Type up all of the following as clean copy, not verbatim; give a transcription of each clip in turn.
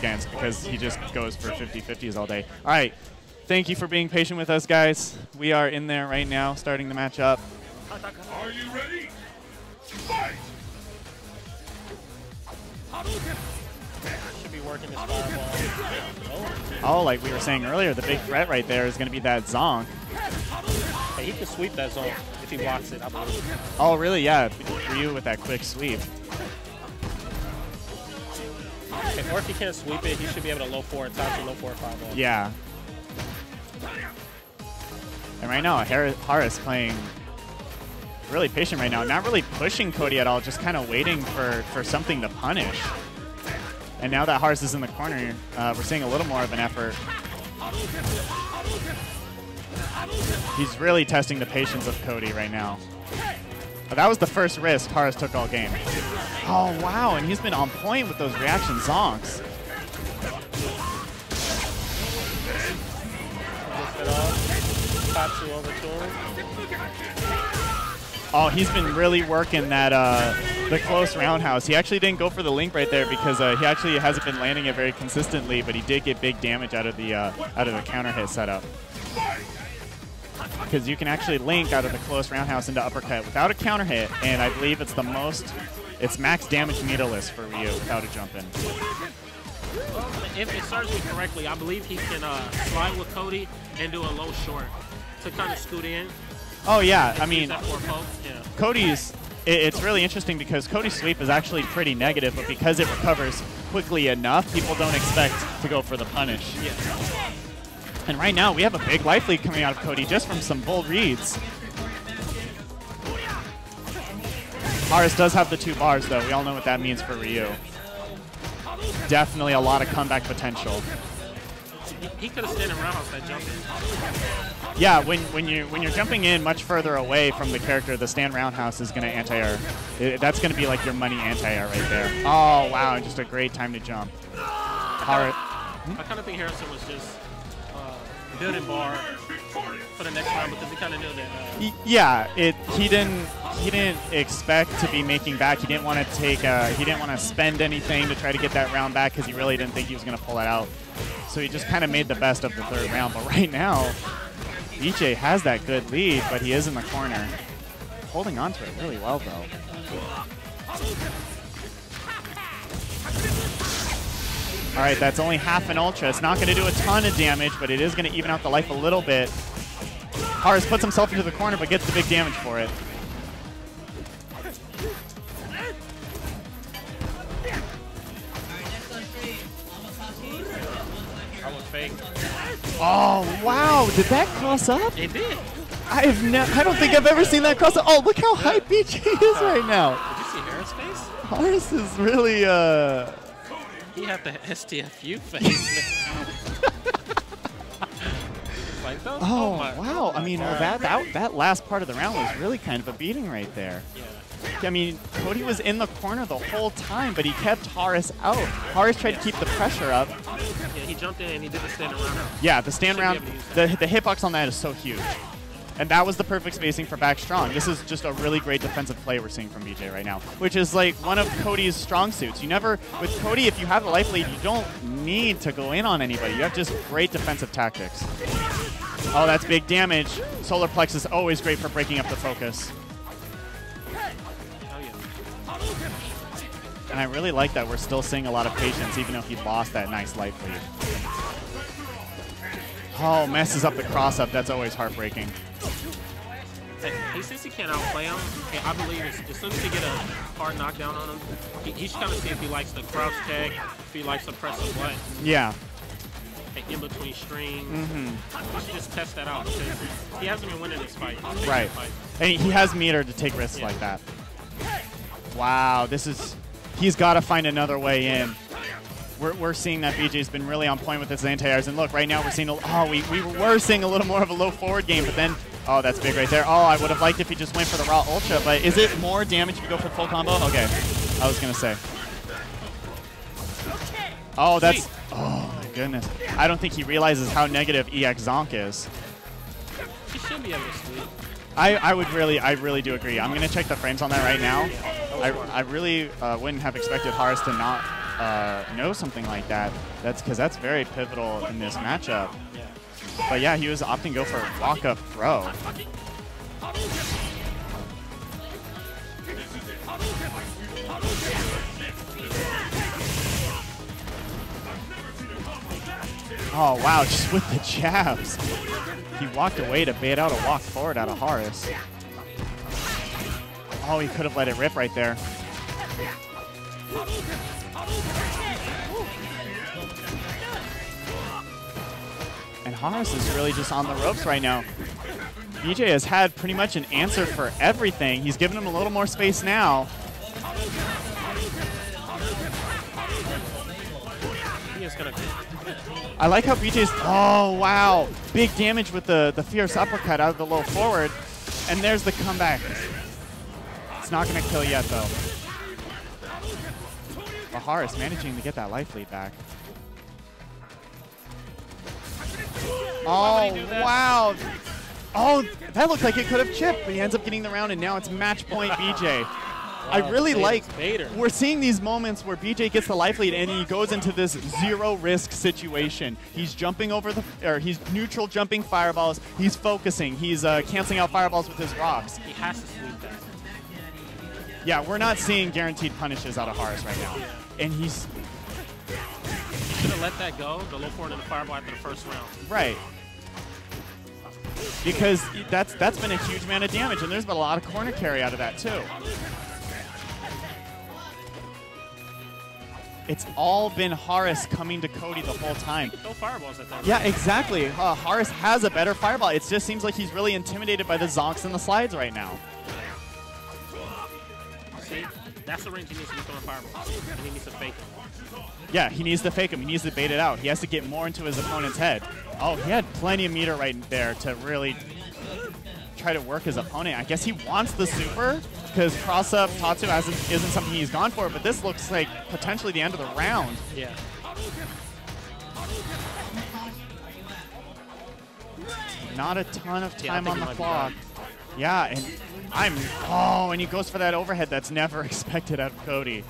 against because he just goes for 50-50s all day. All right. Thank you for being patient with us, guys. We are in there right now, starting the match up. Are you ready? Fight! Should be working this fireball. Oh, like we were saying earlier, the big threat right there is going to be that Zonk. Hey, he can sweep that zone if he blocks it, I believe. Oh, really? Yeah, Ryu with that quick sweep. Okay, or if he can't sweep it, he should be able to low 4 attack to low 4 fireball. Yeah. And right now, Haris playing really patient right now. Not really pushing Cody at all, just kind of waiting for something to punish. And now that Haris is in the corner, we're seeing a little more of an effort. He's really testing the patience of Cody right now. But that was the first risk Haris took all game. Oh, wow, and he's been on point with those reaction zonks. Oh, he's been really working that the close roundhouse. He actually didn't go for the link right there because he actually hasn't been landing it very consistently, but he did get big damage out of the counter hit setup. Because you can actually link out of the close roundhouse into uppercut without a counter hit, and I believe it's max damage meterless for Ryu without a jump in. If it serves me correctly, I believe he can slide with Cody and do a low short to kind of scoot in. Oh yeah, I mean, yeah. Cody's, it's really interesting because Cody's sweep is actually pretty negative, but because it recovers quickly enough, people don't expect to go for the punish. Yeah. And right now, we have a big life lead coming out of Cody just from some bold reads. Haris does have the 2 bars, though. We all know what that means for Ryu. Definitely a lot of comeback potential. He could have stayed in roundhouse that jump in. Yeah, when you're jumping in much further away from the character, the stand roundhouse is going to anti-air. That's going to be like your money anti-air right there. Oh, wow, just a great time to jump. I kind of think Harrison was just building bar for the next round because he kind of knew that. Yeah, he didn't expect to be making back. He didn't want to he didn't want to spend anything to try to get that round back because he really didn't think he was going to pull it out. So he just kind of made the best of the 3rd round. But right now, BJ has that good lead, but he is in the corner. Holding on to it really well, though. All right, that's only half an ultra. It's not going to do a ton of damage, but it is going to even out the life a little bit. Haris puts himself into the corner, but gets the big damage for it. Oh, wow. Did that cross up? It did. I don't think I've ever seen that cross up. Oh, look how hype BJ is right now. Did you see Haris' face? Haris is really, He had the STFU face. Like, oh wow. I mean, well, that last part of the round was really kind of a beating right there. Yeah. I mean, Cody was in the corner the whole time, but he kept Haris out. Haris tried to keep the pressure up. Yeah, he jumped in and he did the stand around. Yeah, the stand round, the hitbox on that is so huge. And that was the perfect spacing for back strong. This is just a really great defensive play we're seeing from BJ right now, which is like one of Cody's strong suits. With Cody, if you have a life lead, you don't need to go in on anybody. You have just great defensive tactics. Oh, that's big damage. Solar Plex is always great for breaking up the focus. And I really like that we're still seeing a lot of patience, even though he lost that nice life lead. Oh, messes up the cross-up. That's always heartbreaking. He says he can't outplay him. I believe as soon as he get a hard knockdown on him, he should kind of see if he likes the crouch tag, if he likes to press a button. Yeah. In between strings. He should just test that out because he hasn't been winning this fight. Right. And he has meter to take risks like that. Wow, he's got to find another way in. We're seeing that BJ's been really on point with his anti-airs. And look, right now we're seeing, we were seeing a little more of a low forward game, but then, oh, that's big right there. Oh, I would have liked if he just went for the raw ultra, but is it more damage if you go for full combo? Okay, I was going to say. Oh, that's, oh my goodness. I don't think he realizes how negative EX Zonk is. He should be able to sweep. I really do agree. I'm going to check the frames on that right now. I really wouldn't have expected Haris to not know something like that, because that's very pivotal in this matchup. But yeah, he was opting to go for a walk-up throw. Oh wow, just with the jabs. He walked away to bait out a walk forward out of Horace. Oh, he could have let it rip right there. And Horace is really just on the ropes right now. BJ has had pretty much an answer for everything. He's given him a little more space now. I like how BJ's, oh wow, big damage with the fierce uppercut out of the low forward. And there's the comeback. It's not gonna kill yet though. But Horace managing to get that life lead back. Oh, wow. Oh, that looked like it could have chipped, but he ends up getting the round, and now it's match point BJ. I really like, we're seeing these moments where BJ gets the life lead and he goes into this zero risk situation. He's jumping over he's neutral jumping fireballs. He's focusing. He's canceling out fireballs with his rocks. He has to sweep that. Yeah, we're not seeing guaranteed punishes out of Horace right now. And he's... He should have let that go, the low forward and the fireball after the first round. Right. Because that's been a huge amount of damage, and there's been a lot of corner carry out of that too. It's all been Horace coming to Cody the whole time. No fireballs at that. Yeah, exactly. Horace has a better fireball. It just seems like he's really intimidated by the zonks and the slides right now. See, that's the range he needs to be throwing fireballs. And he needs to fake them. Yeah, he needs to fake him. He needs to bait it out. He has to get more into his opponent's head. Oh, he had plenty of meter right there to really try to work his opponent. I guess he wants the super because cross-up Tatsu isn't something he's gone for, but this looks like potentially the end of the round. Yeah. Not a ton of time on the clock. Yeah, and and he goes for that overhead that's never expected out of Cody.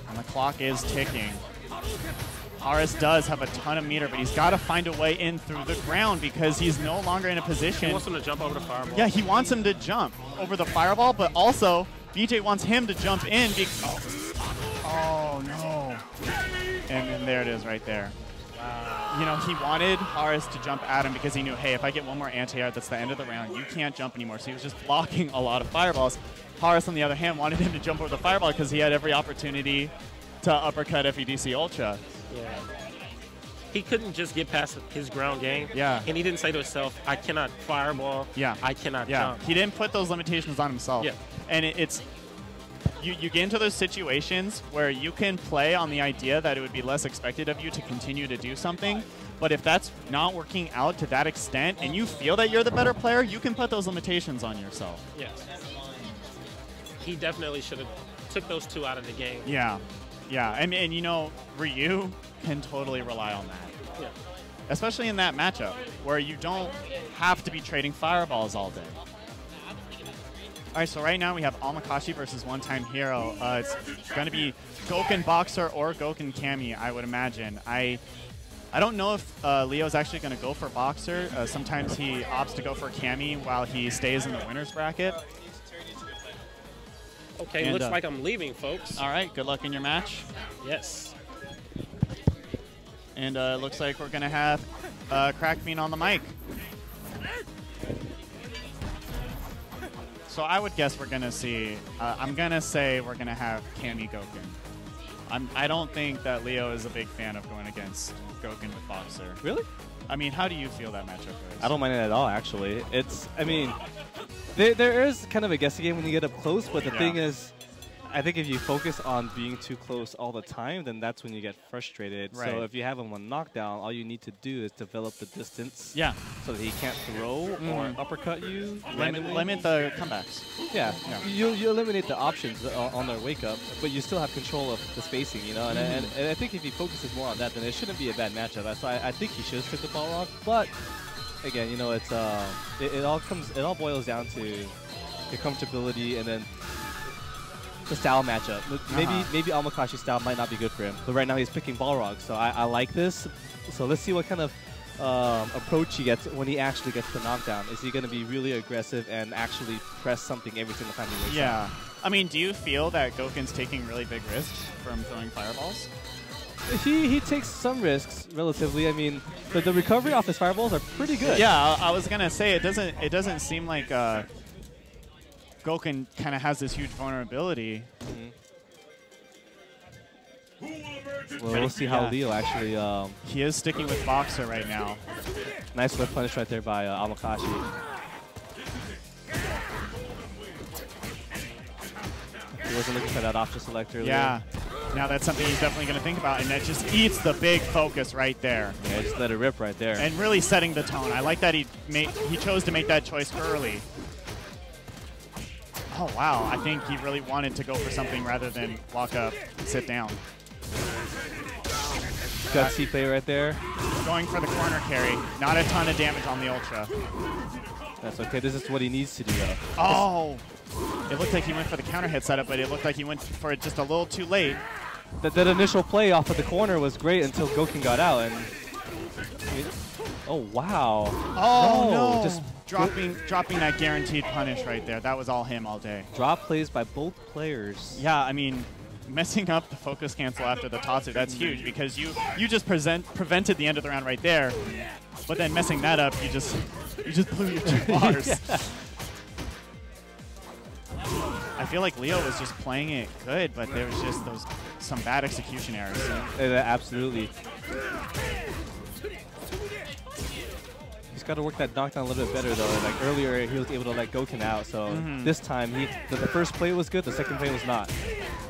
And the clock is ticking. Horace does have a ton of meter, but he's got to find a way in through the ground because he's no longer in a position. He wants him to jump over the fireball. Yeah, he wants him to jump over the fireball, but also BJ wants him to jump in. Oh no. And there it is right there. Wow. You know, he wanted Horace to jump at him because he knew, hey, if I get one more anti-air, that's the end of the round. You can't jump anymore. So he was just blocking a lot of fireballs. Horace, on the other hand, wanted him to jump over the fireball because he had every opportunity to uppercut FEDC Ultra. Yeah. He couldn't just get past his ground game. Yeah. And he didn't say to himself, I cannot fireball. Yeah. I cannot jump. He didn't put those limitations on himself. Yeah. And it's... You get into those situations where you can play on the idea that it would be less expected of you to continue to do something, but if that's not working out to that extent and you feel that you're the better player, you can put those limitations on yourself. Yes. He definitely should have took those two out of the game. Yeah. Yeah, and you know, Ryu can totally rely on that. Yeah. Especially in that matchup where you don't have to be trading fireballs all day. All right, so right now we have Almakashi versus one-time Hyro. It's going to be Gouken Boxer or Gouken Kami, I would imagine. I don't know if Leo's actually going to go for Boxer. Sometimes he opts to go for Kami while he stays in the winner's bracket. Okay, and, looks like I'm leaving, folks. All right, good luck in your match. Yes. And it looks like we're going to have Crack Bean on the mic. So I would guess we're going to see, I'm going to say we're going to have Kami Gouken. I don't think that Leo is a big fan of going against Gouken with Boxer. Really? I mean, how do you feel that matchup is? I don't mind it at all, actually. I mean, there is kind of a guessing game when you get up close, but the thing is, I think if you focus on being too close all the time, then that's when you get frustrated. Right. So if you have him on knockdown, all you need to do is develop the distance. Yeah. So that he can't throw or uppercut you. Limit the comebacks. Yeah. You eliminate the options on their wake up, but you still have control of the spacing, you know. And I think if he focuses more on that, then it shouldn't be a bad matchup. So I think he should stick the ball rock. But again, you know, it's it all boils down to your comfortability and then the style matchup. Maybe Amakashi's style might not be good for him, but right now he's picking Balrog, so I like this. So let's see what kind of approach he gets when he actually gets the knockdown. Is he going to be really aggressive and actually press something every single time he wakes up? Yeah. I mean, do you feel that Goken's taking really big risks from throwing fireballs? He takes some risks, relatively. I mean, the recovery off his fireballs are pretty good. Yeah, I was going to say, it doesn't seem like Goken kind of has this huge vulnerability. Well, we'll see how Leo actually... he is sticking with Boxer right now. Nice whip punish right there by Amakashi. He wasn't looking for that option select earlier. Yeah. Now that's something he's definitely going to think about, and that just eats the big focus right there. Yeah, just let it rip right there. And really setting the tone. I like that he chose to make that choice early. Oh, wow. I think he really wanted to go for something rather than walk up and sit down. Gutsy play right there. Going for the corner carry. Not a ton of damage on the Ultra. That's okay. This is what he needs to do, though. Oh! It looked like he went for the counter hit setup, but it looked like he went for it just a little too late. That initial play off of the corner was great until Goken got out. And oh, wow. Oh, no. Just dropping that guaranteed punish right there. That was all him all day. Drop plays by both players. Yeah, I mean, messing up the focus cancel after the Tatsu, that's huge because you just prevented the end of the round right there. But then messing that up, you just blew your 2 bars. Yeah. I feel like Leo was just playing it good, but there was just some bad execution errors. Absolutely. He's got to work that knockdown a little bit better, though. Like earlier, he was able to let Goken out, so this time the first play was good, the second play was not.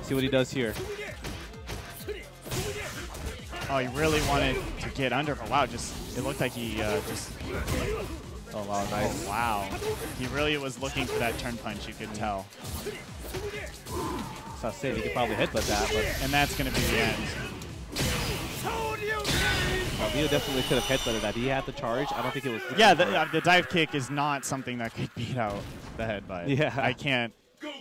See what he does here. Oh, he really wanted to get under, but wow, it looked like he just... Oh, wow, nice. Oh, wow. He really was looking for that turn punch, you could tell. So I say he could probably headbutt that, but... And that's going to be the end. Leo definitely could have headbutted that. He had the charge. I don't think it was... Yeah, the dive kick is not something that could beat out the headbutt. Yeah.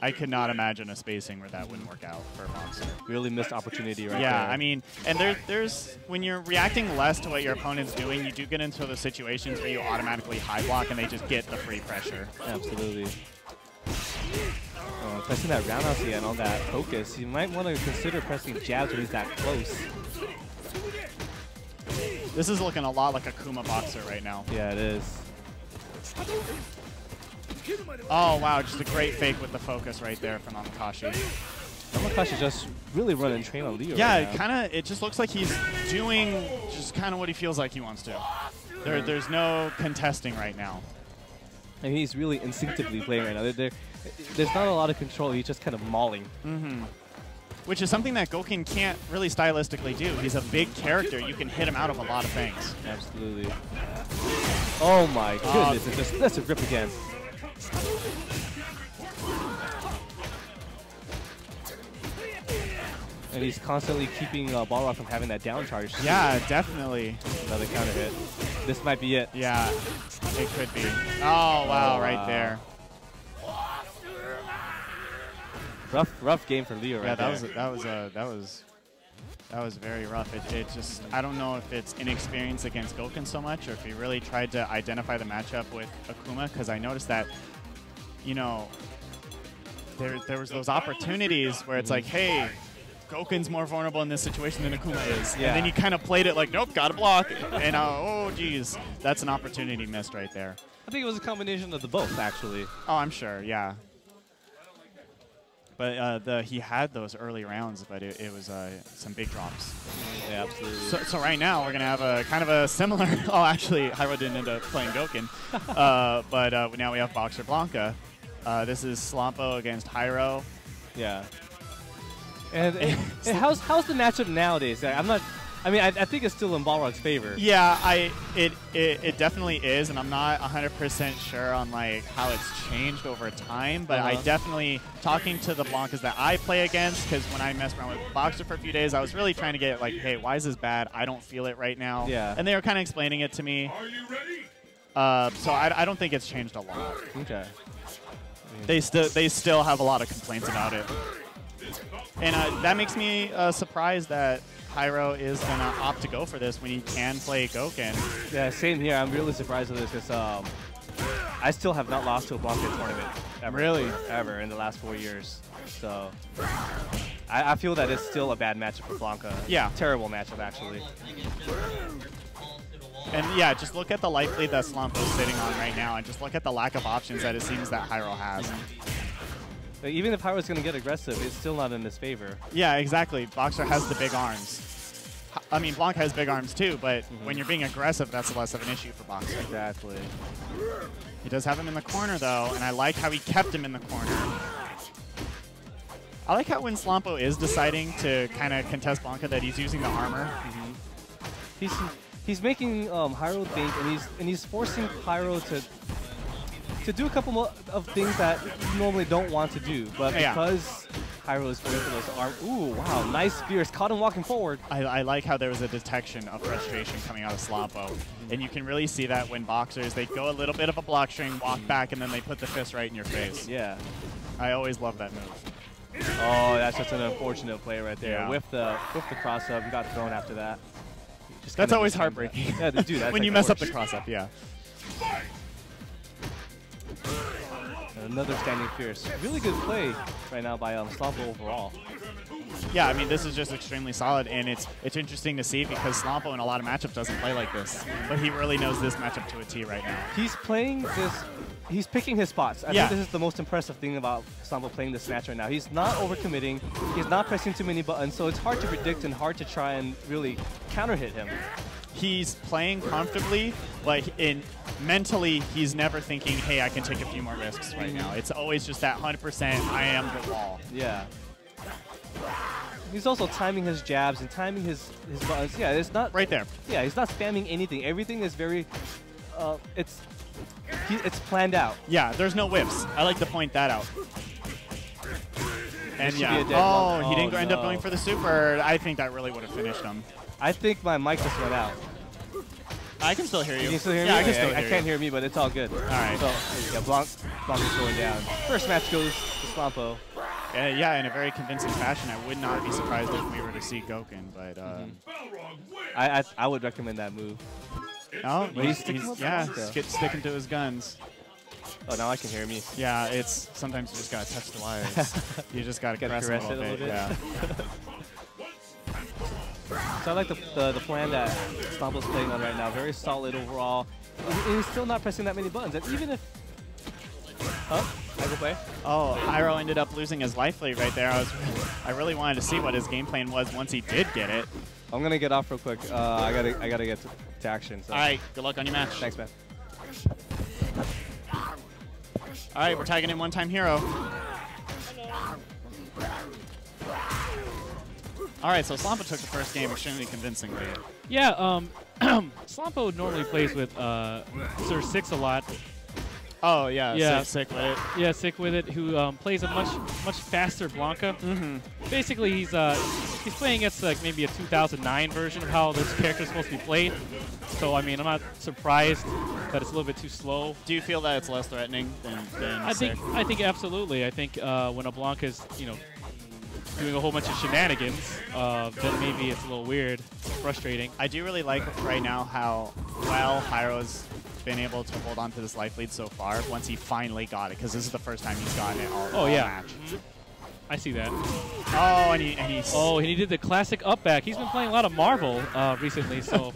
I could not imagine a spacing where that wouldn't work out for a Boxer. Really missed opportunity right there. Yeah, I mean, and there's when you're reacting less to what your opponent's doing, you do get into the situations where you automatically high block and they just get the free pressure. Absolutely. Pressing that roundhouse again on that focus, you might want to consider pressing jabs when he's that close. This is looking a lot like a Kuma Boxer right now. Yeah, it is. Oh, wow, just a great fake with the focus right there from Amakashi. Amakashi just really running train on Leo. Yeah, right it just looks like he's doing just kind of what he feels like he wants to. There's no contesting right now. And he's really instinctively playing right now. There's not a lot of control. He's just kind of mauling. Which is something that Goken can't really stylistically do. He's a big character. You can hit him out of a lot of things. Absolutely. Oh my goodness! That's a rip again. And he's constantly keeping Balrog from having that down charge. Yeah, definitely. Another counter hit. This might be it. Yeah, it could be. Oh wow, right there. Rough game for Leo right there. Yeah, that was very rough. It just, I don't know if it's inexperience against Goken so much, or if he really tried to identify the matchup with Akuma, because I noticed that, you know, there was those opportunities where it's like, hey, Goken's more vulnerable in this situation than Akuma is. Yeah. And then he kind of played it like, nope, gotta block. And oh, geez, that's an opportunity missed right there. I think it was a combination of the both, actually. Oh, I'm sure, yeah. But he had those early rounds, but it was some big drops. Yeah, absolutely. So right now we're gonna have a kind of a similar. Oh, actually, Hyro didn't end up playing Goken, but now we have Boxer Blanca. This is Slampa against Hyro. Yeah. And how's the matchup nowadays? I think it's still in Balrog's favor. Yeah, it definitely is, and I'm not 100% sure on like how it's changed over time. But I definitely, talking to the Blancas that I play against, because when I messed around with Boxer for a few days, I was really trying to get like, hey, why is this bad? I don't feel it right now. Yeah. And they were kind of explaining it to me. Are you ready? So I don't think it's changed a lot. Okay. They still have a lot of complaints about it. And that makes me surprised that Hyro is going to opt to go for this when he can play Gouken. Yeah, same here. I'm really surprised with this because I still have not lost to a Blanca tournament. Ever. Really? Ever in the last 4 years. So I feel that it's still a bad matchup for Blanca. Yeah. Terrible matchup, actually. And yeah, just look at the life lead that Slampa is sitting on right now, and just look at the lack of options that it seems that Hyro has. But even if Hyro's going to get aggressive, it's still not in his favor. Yeah, exactly. Boxer has the big arms. I mean, Blanc has big arms too, but when you're being aggressive, that's less of an issue for Boxer. Exactly. He does have him in the corner, though, and I like how he kept him in the corner. I like how when Slampa is deciding to kind of contest Blanca that he's using the armor. He's making Hyro think, and he's forcing Hyro to do a couple of things that you normally don't want to do, but because Hyro is going for those arm. Ooh, wow, nice spears. Caught him walking forward. I like how there was a detection of frustration coming out of Slampa. And you can really see that when boxers, they go a little bit of a block string, walk back, and then they put the fist right in your face. Yeah. I always love that move. Oh, that's just an unfortunate play right there. Yeah. With the cross up, you got thrown after that. That's always heartbreaking. Yeah, dude, that's when like you mess up the cross up, yeah. Another standing fierce. Really good play right now by Slampa overall. Yeah, I mean, this is just extremely solid, and it's interesting to see because Slampa in a lot of matchups doesn't play like this, but he really knows this matchup to a T right now. He's playing this. He's picking his spots. I think this is the most impressive thing about Slampa playing this match right now. He's not overcommitting. He's not pressing too many buttons, so it's hard to predict and hard to try and really counter hit him. He's playing comfortably, but mentally, he's never thinking, hey, I can take a few more risks right now. It's always just that 100%, I am the wall. Yeah. He's also timing his jabs and timing his buttons. Yeah, it's not... Right there. Yeah, he's not spamming anything. Everything is very... It's planned out. Yeah, there's no whiffs. I like to point that out. And yeah, he didn't end up going for the super. I think that really would have finished him. I think my mic just went out. I can still hear you. Can you still hear me? I can still hear I you. can't hear me, but it's all good. All right. So, yeah, Blanc is going down. First match goes to Slampa. Yeah, in a very convincing fashion. I would not be surprised if we were to see Gouken, but... I would recommend that move. Oh, he's sticking to his guns. Oh, now I can hear me. Yeah, it's sometimes you just gotta touch the wires. You just gotta caress it a little bit. Yeah. So I like the plan that Slampa's playing on right now. Very solid overall. He's still not pressing that many buttons. And even if... Huh? I go play? Oh, Hyro ended up losing his life lead right there. I really wanted to see what his game plan was once he did get it. I'm gonna get off real quick. I gotta get to action. So. All right, good luck on your match. Thanks, man. All right, we're tagging in one-time Hyro. All right, so Slampa took the first game extremely convincingly. Yeah, Slampa normally plays with Sir Six a lot. Oh, yeah, sick with it. Yeah, sick with it, who plays a much faster Blanca. Basically, he's playing against like maybe a 2009 version of how this character is supposed to be played. So, I mean, I'm not surprised that it's a little bit too slow. Do you feel that it's less threatening than I think absolutely. I think when a Blanca is, doing a whole bunch of shenanigans, then maybe it's a little weird, frustrating. I do really like right now how well Hyro's been able to hold on to this life lead so far once he finally got it, because this is the first time he's gotten it all match. I see that. Oh, and he did the classic up back. He's been playing a lot of Marvel recently, so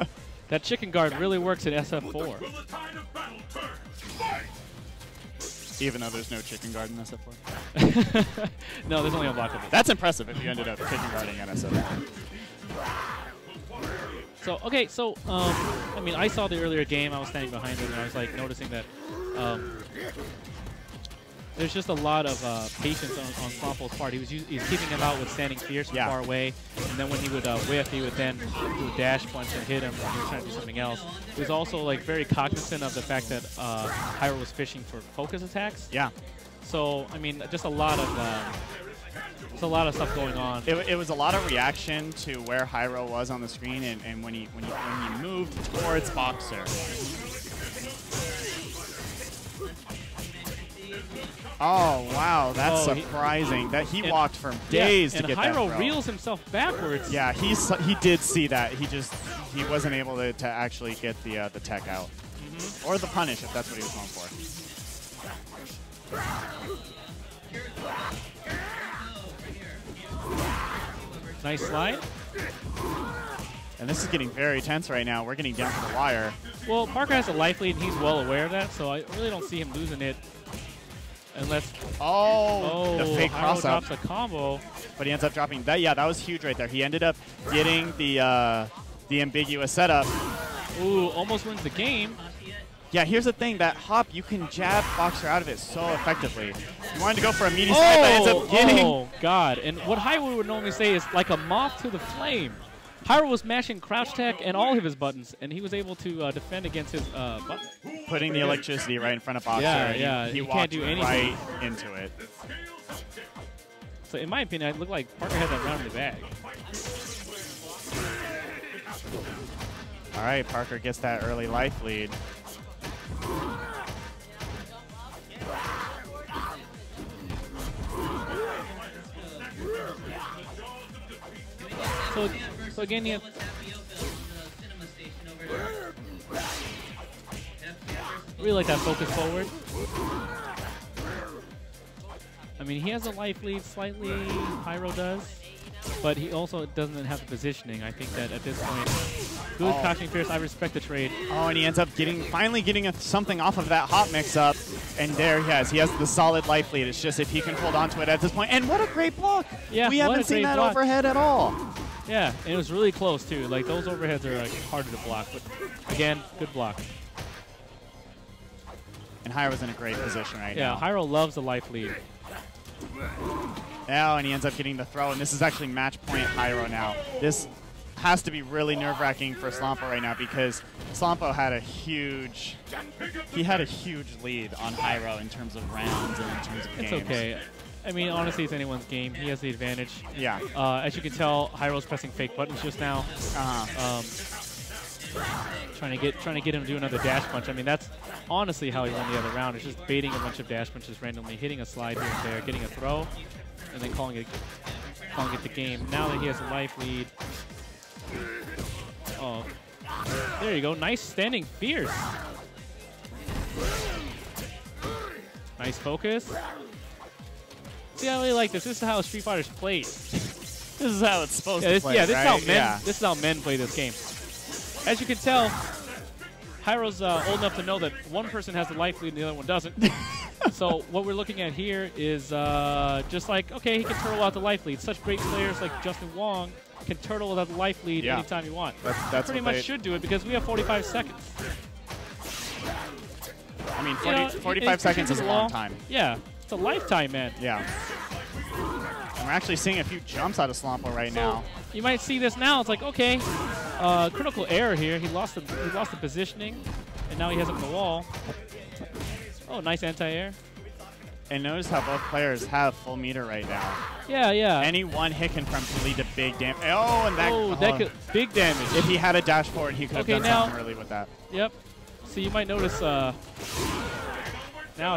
that chicken guard really works in SF4. Even though there's no chicken guard in SF4? No, there's only unblockable. That's impressive if you ended up chicken guarding in SF4. So, okay, so, I mean, I saw the earlier game. I was standing behind him, and I was, like, noticing that there's just a lot of patience on Slampa's part. He's keeping him out with standing fierce from far away, and then when he would whiff, he would then do a dash punch and hit him when he was trying to do something else. He was also, like, very cognizant of the fact that Hyro was fishing for focus attacks. Yeah. So, I mean, just a lot of... there's a lot of stuff going on. It was a lot of reaction to where Hyro was on the screen, and when he moved towards Boxer. Oh, wow. That's Oh, surprising. That he walked for days to get that Hyro throw. reels himself backwards. Yeah, he did see that. He wasn't able to actually get the tech out. Or the punish, if that's what he was going for. Nice slide. And this is getting very tense right now. We're getting down to the wire. Well, Parker has a life lead, and he's well aware of that, so I really don't see him losing it. Unless... The fake Hyro cross up. drops a combo. But he ends up dropping that. Yeah, that was huge right there. He ended up getting the ambiguous setup. Ooh, almost wins the game. Yeah, here's the thing. That hop, you can jab Boxer out of it so effectively. You wanted to go for a meaty side, but ends up getting... Oh, God. And what Hyro would normally say is like a moth to the flame. Hyro was mashing crouch tech and all of his buttons, and he was able to defend against his button. Putting the electricity right in front of Boxer. Yeah, He can't walked do anything. right into it. So in my opinion, it looked like Parker had that round in the bag. All right, Parker gets that early life lead. So again, you have really like that focus forward. I mean, he has a life lead slightly, Hyro does, but he also doesn't have the positioning. I think that at this point, good crouching fierce. I respect the trade. Oh, and he ends up finally getting something off of that hop mix-up, and there he has the solid life lead. It's just if he can hold on to it at this point. And what a great block! Yeah, we haven't seen that overhead at all. Yeah, and it was really close too. Like those overheads are like harder to block, but again, good block. And Hyro's in a great position right now. Yeah, Hyro loves the life lead. Oh, and he ends up getting the throw, and this is actually match point Hyro now. This has to be really nerve-wracking for Slampa right now because Slampa had a huge lead on Hyro in terms of rounds and in terms of games. It's okay. I mean, honestly, it's anyone's game. He has the advantage. Yeah. As you can tell, Hyro's pressing fake buttons just now. Trying to get him to do another dash punch. I mean, that's honestly how he won the other round. It's just baiting a bunch of dash punches randomly, hitting a slide here and there, getting a throw, and then calling it the game. Now that he has a life lead. Oh, there you go. Nice standing fierce. Nice focus. See, I really like this. This is how Street Fighter's played. This is how it's supposed to play, this right? This is how men play this game. As you can tell, Hyro's old enough to know that one person has the life lead and the other one doesn't. So what we're looking at here is just like, okay, he can turtle out the life lead. Such great players like Justin Wong can turtle without the life lead anytime you want. That's pretty much should do it because we have 45 seconds. I mean, 45 seconds is a long time. Yeah, it's a lifetime, man. Yeah. And we're actually seeing a few jumps out of Slampa right now. You might see this now. It's like, okay, critical error here. He lost the positioning, and now he has him on the wall. Oh, nice anti-air. And notice how both players have full meter right now. Yeah, yeah. Any one hit can lead to big damage. Oh, and that could, big damage. If he had a dash forward, he could have done something early with that. Yep. So you might notice now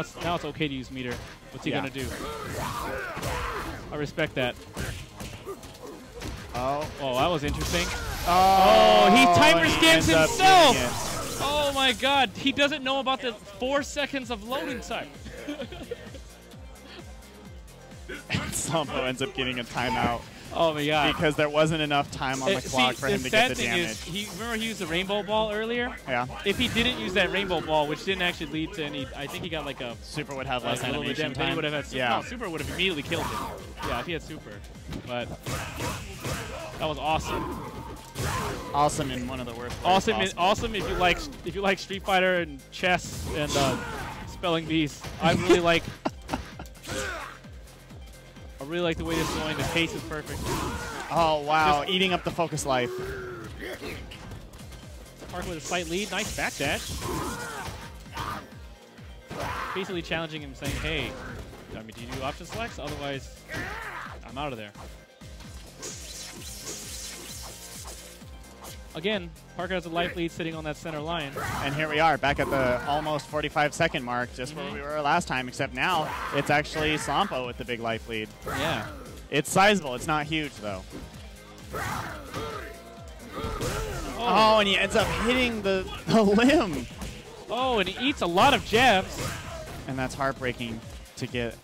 it's okay to use meter. What's he gonna do? I respect that. Oh, that was interesting. Oh, he timer scans himself. Oh my God, he doesn't know about the 4 seconds of loading time. Slampa ends up getting a timeout. Oh my God! Because there wasn't enough time on the clock for him to get the damage. Remember he used the rainbow ball earlier? Yeah. If he didn't use that rainbow ball, which didn't actually lead to any, I think he got like a super would have less animation time. Then he would have had super. Yeah. No, super would have immediately killed him. Yeah, if he had super. But that was awesome. Awesome in one of the worst. Awesome if you like Street Fighter and chess and spelling bees. I really like. I really like the way this is going. The pace is perfect. Oh, wow. Eating up the focus life. Parker with a slight lead. Nice backdash. Basically challenging him, saying, hey, do you do option selects? Otherwise, I'm out of there. again, Parker has a life lead sitting on that center line. And here we are, back at the almost 45-second mark, just where we were last time, except now it's actually Slampa with the big life lead. Yeah. It's sizable. It's not huge, though. Oh, and he ends up hitting the limb. Oh, and he eats a lot of jabs. And that's heartbreaking to get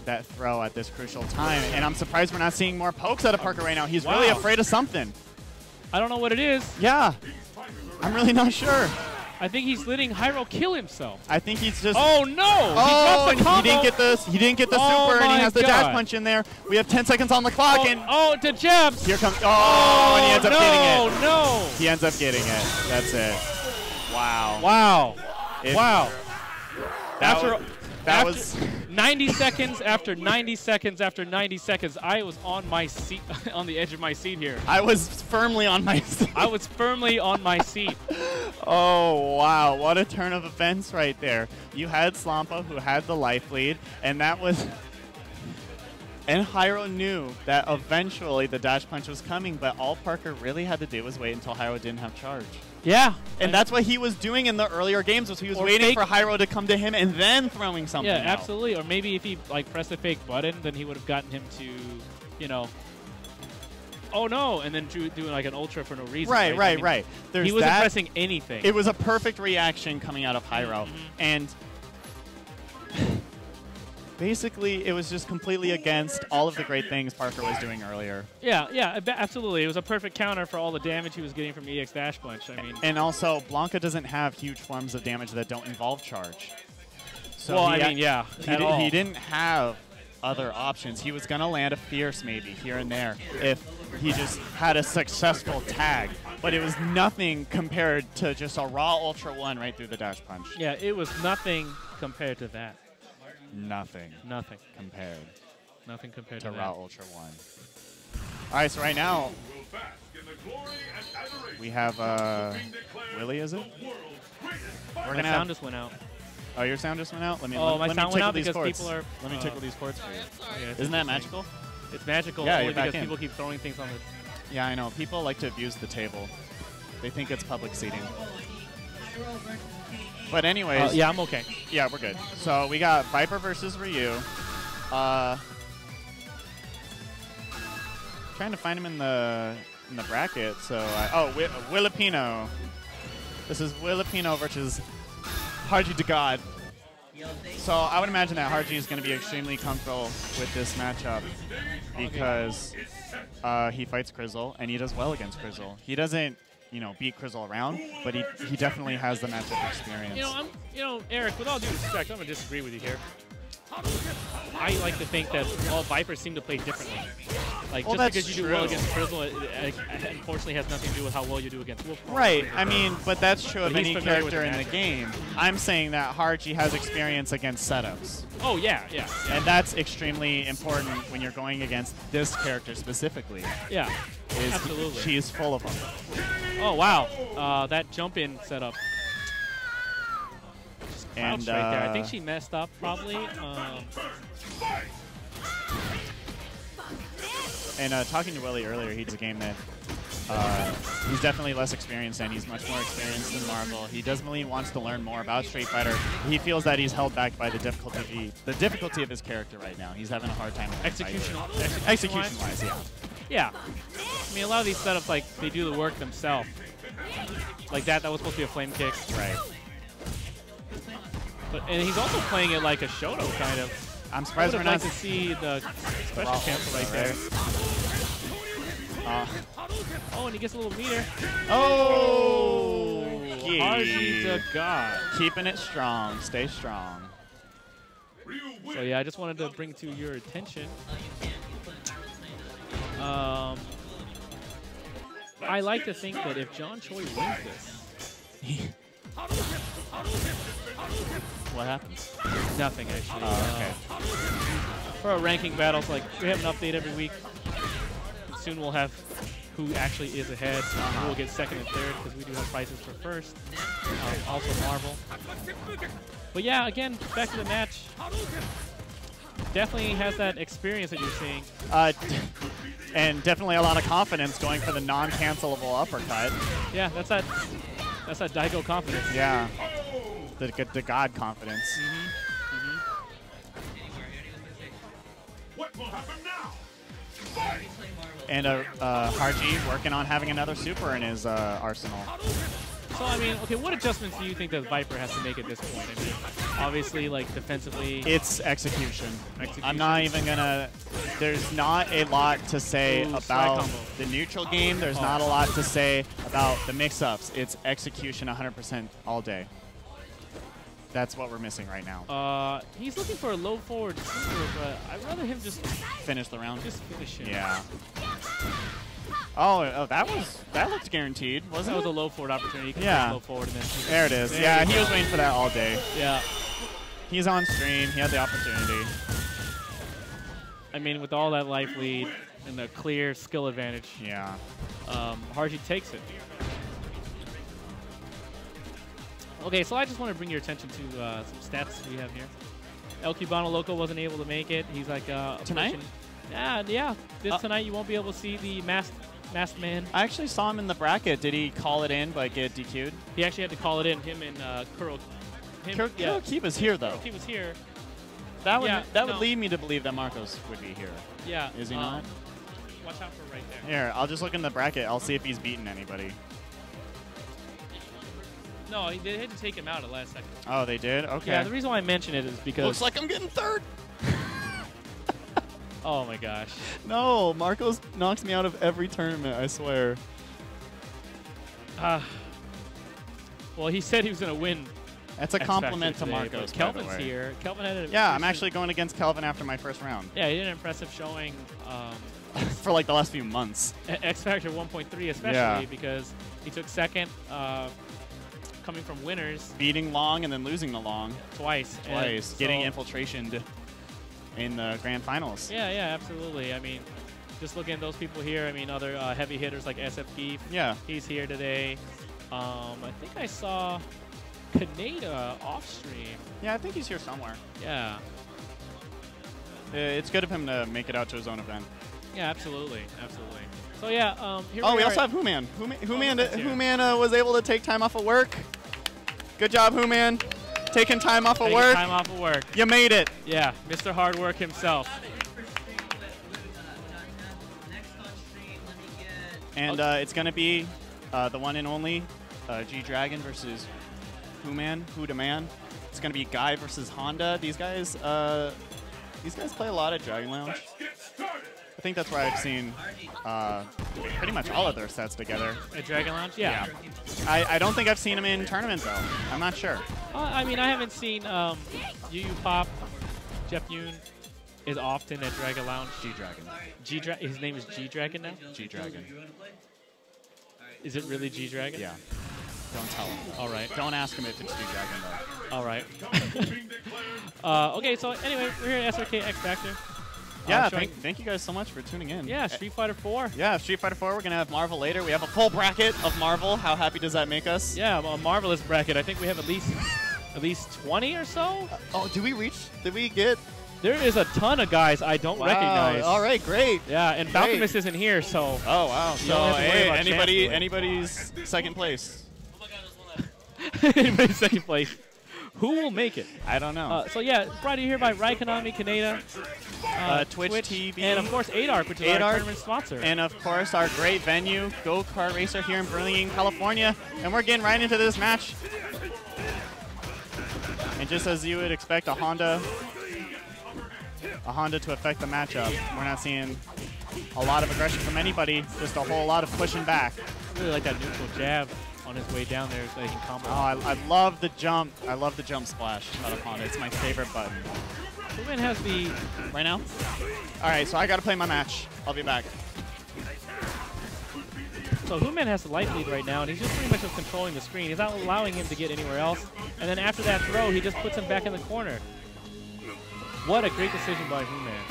that throw at this crucial time. And I'm surprised we're not seeing more pokes out of Parker right now. He's really afraid of something. I don't know what it is. Yeah. I'm really not sure. I think he's letting Hyro kill himself. I think he's just... Oh, no! Oh, he drops the combo. He didn't get the super, and he has the dash punch in there. We have 10 seconds on the clock, and... Oh, the jabs! Here comes... Oh, and he ends up getting it. Oh, no! He ends up getting it. That's it. Wow. Wow. Wow. That was 90 seconds after 90 seconds after 90 seconds. I was on my seat, on the edge of my seat here. I was firmly on my seat. I was firmly on my seat. Oh, wow. What a turn of events right there. You had Slampa, who had the life lead, and that was... And Hyro knew that eventually the dash punch was coming, but all Parker really had to do was wait until Hyro didn't have charge. Yeah. And that's what he was doing in the earlier games, was he was waiting for Hyro to come to him and then throwing something out. Absolutely. Or maybe if he pressed a fake button, then he would have gotten him to, you know, oh no, and then doing like an ultra for no reason. Right. He wasn't pressing anything. It was a perfect reaction coming out of Hyro. And basically, it was just completely against all of the great things Parker was doing earlier. Yeah, absolutely. It was a perfect counter for all the damage he was getting from EX Dash Punch. I mean, and also, Blanka doesn't have huge forms of damage that don't involve charge. So well, he didn't have other options. He was going to land a Fierce maybe here and there if he just had a successful tag. But it was nothing compared to just a raw Ultra 1 right through the dash punch. Yeah, it was nothing compared to that. Nothing compared to Raw Ultra 1. All right, so right now we have Willie, is it? My sound just went out. Oh, your sound just went out? Let me sound went out because ports. people are... Let me tickle these ports for you. Yeah, isn't that magical? It's magical yeah, only because people keep throwing things on the... Yeah, I know. People like to abuse the table. They think it's public seating. But anyways... yeah, I'm okay. Yeah, we're good. So we got Viper versus Ryu. Trying to find him in the bracket. So Willipino. This is Willipino versus Harji to God. So I would imagine that Harji is going to be extremely comfortable with this matchup because he fights Krizzle and he does well against Krizzle. He doesn't, beat Krizzle around, but he definitely has the matchup experience. Eric, with all due respect, I'm gonna disagree with you here. I like to think that all Vipers seem to play differently. Like, well, just because you do well against Krizzle, it unfortunately has nothing to do with how well you do against Wolf. Right. I mean, but that's true of any character in the game. I'm saying that Harji has experience against setups. Oh, yeah. And that's extremely important when you're going against this character specifically. Yeah, absolutely. She is full of them. Oh, wow. That jump-in setup. And right there. I think she messed up, probably. And talking to Willie earlier, he does a game that he's definitely less experienced in. He's much more experienced than Marvel. He definitely wants to learn more about Street Fighter. He feels that he's held back by the difficulty of his character right now. He's having a hard time with execution-wise, yeah. Yeah. I mean, a lot of these setups, like, they do the work themselves. Like that was supposed to be a flame kick. Right. And he's also playing it like a Shoto, kind of. I'm surprised we're not to see the special cancel right there. Oh, and he gets a little meter. Oh! Harji to God. Keeping it strong. Stay strong. So, yeah, I just wanted to bring to your attention. I like to think that if John Choi wins this... What happens? Nothing, actually. Okay. For our ranking battles, like, we have an update every week. Soon we'll have who actually is ahead. We'll get second and third because we do have prizes for first. Also Marvel. But yeah, again, back to the match. Definitely has that experience that you're seeing. And definitely a lot of confidence going for the non-cancelable uppercut. Yeah, that's that Daigo confidence. Yeah, the god confidence. What will happen now? Fight! And Harji working on having another super in his arsenal. So, I mean, okay, what adjustments do you think that Viper has to make at this point? I mean, obviously, like, defensively... It's execution. I'm not even going to... There's not a lot to say about the neutral game. There's not a lot to say about the mix-ups. It's execution 100% all day. That's what we're missing right now. He's looking for a low forward super, but I'd rather him just... Finish the round? Just finish him. Yeah. Oh, that looked guaranteed, wasn't it? That was a low forward opportunity. Yeah. Low forward and then there it is. Yeah, he was waiting for that all day. Yeah. He's on stream. He had the opportunity. I mean, with all that life lead and the clear skill advantage. Yeah. Harji takes it. Okay, so I just want to bring your attention to some stats we have here. El Cubano Loco wasn't able to make it. He's like tonight? Yeah. This tonight you won't be able to see the masked man. I actually saw him in the bracket. Did he call it in but get DQ'd? He actually had to call it in. Him and Kuro. Kurokiba's here though. He was here. That would lead me to believe that Marcos would be here. Yeah. Is he not? Watch out for right there. Here, I'll just look in the bracket. I'll see if he's beaten anybody. No, they had to take him out at last second. Oh, they did? Okay. Yeah, the reason why I mention it is because... Looks like I'm getting third. Oh my gosh. No, Marcos knocks me out of every tournament, I swear. Well, he said he was going to win. That's a compliment to Marcos. Kelvin's here. Kelvin had I'm actually going against Kelvin after my first round. Yeah, he did an impressive showing. For like the last few months. X Factor 1.3 especially because he took second coming from winners. Beating Long and then losing the Long. Twice. Getting infiltrationed in the grand finals. Yeah, absolutely. I mean, just looking at those people here, I mean, other heavy hitters like SSFIV. Yeah. He's here today. I think I saw Kaneda off stream. Yeah, I think he's here somewhere. Yeah. It's good of him to make it out to his own event. Yeah, absolutely. So yeah, here we also have Hooman. Hooman was able to take time off of work. Good job, Hooman. Taking time off of work. Time off of work. You made it. Yeah, Mr. Hard Work himself. And it's going to be the one and only G-Dragon versus Hudaman. It's going to be Guy versus Honda. These guys play a lot at Dragon Lounge. I think that's where I've seen pretty much all of their sets together. At Dragon Lounge? Yeah. I don't think I've seen them in tournament, though. I'm not sure. I mean, I haven't seen Yu Pop, Jeff Yoon is often at Dragon Lounge. G-Dragon. His name is G-Dragon now? G-Dragon. Is it really G-Dragon? Yeah. Don't tell him. All right. Don't ask him if it's G-Dragon, though. All right. Okay, so anyway, we're here at SRK X Factor. Yeah, thank you guys so much for tuning in. Yeah, Street Fighter 4. Yeah, Street Fighter 4. We're going to have Marvel later. We have a full bracket of Marvel. How happy does that make us? Yeah, a marvelous bracket. I think we have at least 20 or so. Did we get? There is a ton of guys I don't recognize. All right, great. Yeah, and Falcomus isn't here, so. Oh, wow. So, hey, anybody's second place. Anybody's second place. Who will make it? I don't know. So yeah, brought to you here by Rai Konami, Kaneda, Twitch TV, and of course Adark, which is our tournament sponsor. And of course our great venue, Go Kart Racer here in Burlingame, California. And we're getting right into this match. And just as you would expect a Honda to affect the matchup, we're not seeing a lot of aggression from anybody, just a whole lot of pushing back. I really like that neutral jab on his way down there so he can combo. Oh, I love the jump. I love the jump splash out of Honda. It's my favorite button. Hooman has the... Right now? All right, so I got to play my match. I'll be back. So Hooman has the light lead right now, and he's just pretty much just controlling the screen. He's not allowing him to get anywhere else. And then after that throw, he just puts him back in the corner. What a great decision by Hooman.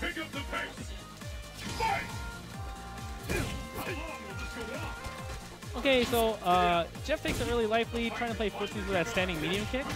Pick up the pace. Fight! Okay, so Jeff takes an early life lead, trying to play footsies with that standing medium kick.